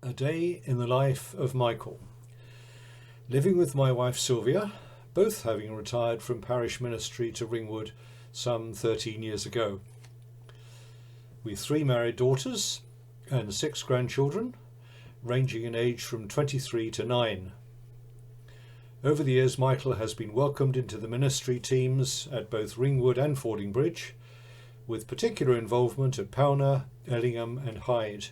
A day in the life of Michael. Living with my wife Sylvia, both having retired from parish ministry to Ringwood some 13 years ago. We've 3 married daughters and 6 grandchildren, ranging in age from 23 to 9. Over the years, Michael has been welcomed into the ministry teams at both Ringwood and Fordingbridge, with particular involvement at Powner, Ellingham and Hyde,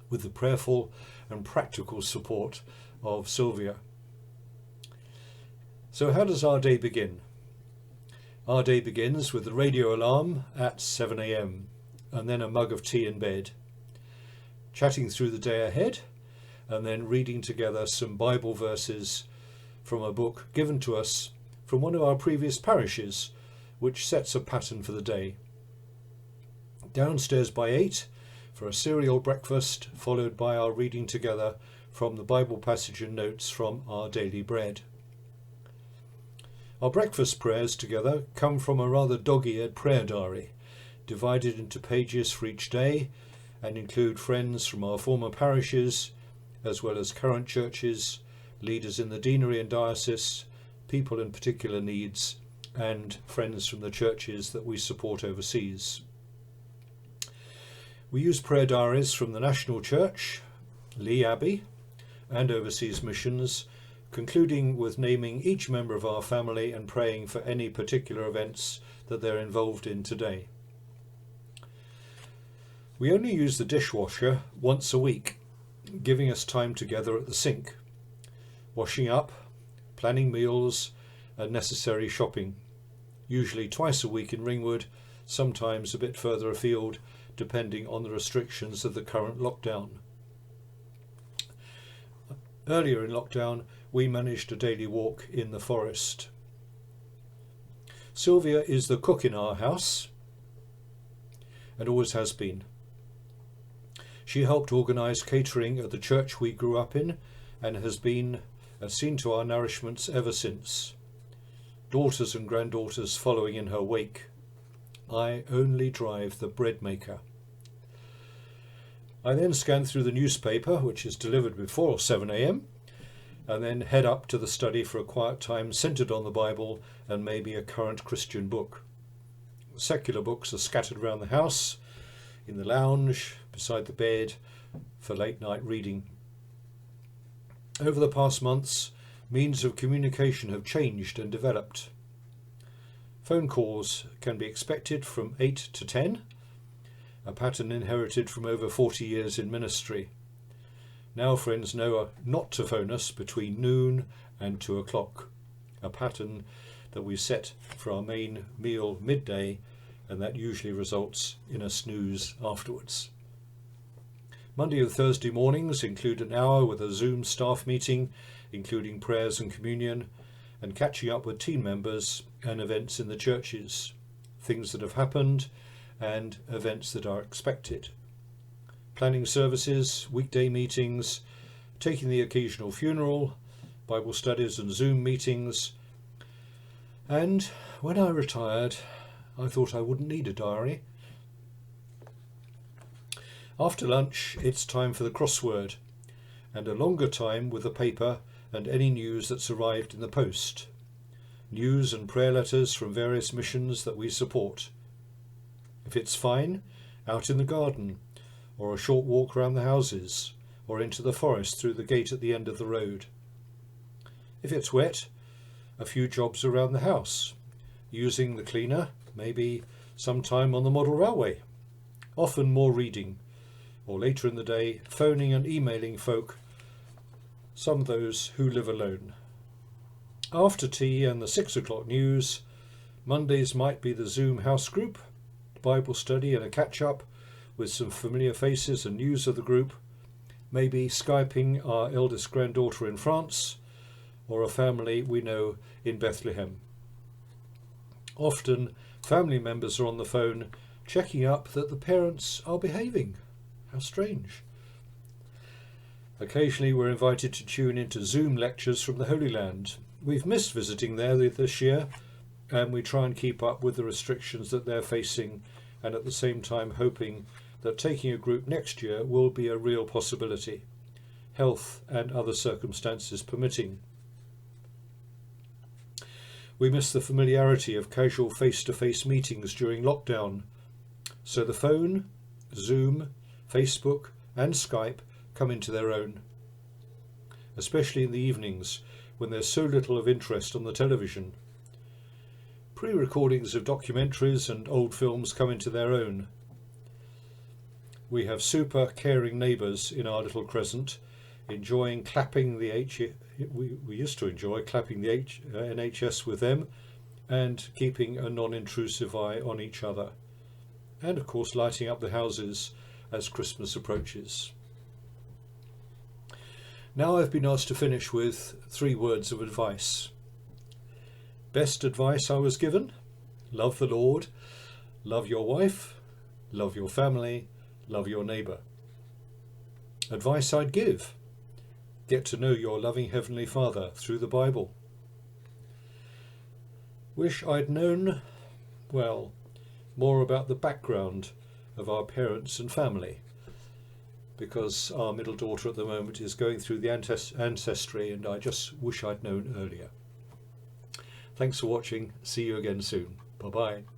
with the prayerful and practical support of Sylvia. So how does our day begin? Our day begins with the radio alarm at 7 a.m. and then a mug of tea in bed, chatting through the day ahead, and then reading together some Bible verses from a book given to us from one of our previous parishes, which sets a pattern for the day. Downstairs by 8 for a cereal breakfast, followed by our reading together from the Bible passage and notes from our daily bread. Our breakfast prayers together come from a rather dog-eared prayer diary, divided into pages for each day, and include friends from our former parishes, as well as current churches, leaders in the deanery and diocese, people in particular needs, and friends from the churches that we support overseas. We use prayer diaries from the National Church, Lee Abbey, and overseas missions, concluding with naming each member of our family and praying for any particular events that they're involved in today. We only use the dishwasher once a week, giving us time together at the sink, washing up, planning meals and necessary shopping, usually twice a week in Ringwood, sometimes a bit further afield, depending on the restrictions of the current lockdown. Earlier in lockdown, we managed a daily walk in the forest. Sylvia is the cook in our house and always has been. She helped organise catering at the church we grew up in and has seen to our nourishments ever since. Daughters and granddaughters following in her wake. I only drive the bread maker. I then scan through the newspaper, which is delivered before 7 a.m, and then head up to the study for a quiet time centred on the Bible and maybe a current Christian book. Secular books are scattered around the house, in the lounge, beside the bed, for late night reading. Over the past months, means of communication have changed and developed. Phone calls can be expected from 8 to 10, a pattern inherited from over 40 years in ministry. Now friends know not to phone us between noon and 2 o'clock, a pattern that we set for our main meal midday, and that usually results in a snooze afterwards. Monday and Thursday mornings include an hour with a Zoom staff meeting, including prayers and communion, and catching up with team members and events in the churches, things that have happened and events that are expected. Planning services, weekday meetings, taking the occasional funeral, Bible studies and Zoom meetings. And when I retired, I thought I wouldn't need a diary. After lunch, it's time for the crossword, and a longer time with the paper and any news that's arrived in the post. News and prayer letters from various missions that we support. If it's fine, out in the garden, or a short walk around the houses, or into the forest through the gate at the end of the road. If it's wet, a few jobs around the house, using the cleaner, maybe some time on the model railway. Often more reading, or later in the day, phoning and emailing folk, some of those who live alone. After tea and the 6 o'clock news, Mondays might be the Zoom house group, Bible study and a catch-up with some familiar faces and news of the group, maybe Skyping our eldest granddaughter in France, or a family we know in Bethlehem. Often, family members are on the phone checking up that the parents are behaving. How strange. Occasionally we're invited to tune into Zoom lectures from the Holy Land. We've missed visiting there this year, and we try and keep up with the restrictions that they're facing, and at the same time hoping that taking a group next year will be a real possibility, health and other circumstances permitting. We miss the familiarity of casual face-to-face meetings during lockdown, so the phone, Zoom, Facebook and Skype come into their own, especially in the evenings when there's so little of interest on the television. Pre-recordings of documentaries and old films come into their own. We have super caring neighbours in our little crescent, enjoying clapping the we used to enjoy clapping the NHS with them and keeping a non-intrusive eye on each other, and of course lighting up the houses as Christmas approaches. Now I've been asked to finish with 3 words of advice. Best advice I was given: love the Lord, love your wife, love your family, love your neighbour. Advice I'd give: get to know your loving Heavenly Father through the Bible. Wish I'd known, well, more about the background of our parents and family, because our middle daughter at the moment is going through the ancestry, and I just wish I'd known earlier. Thanks for watching. See you again soon. Bye-bye.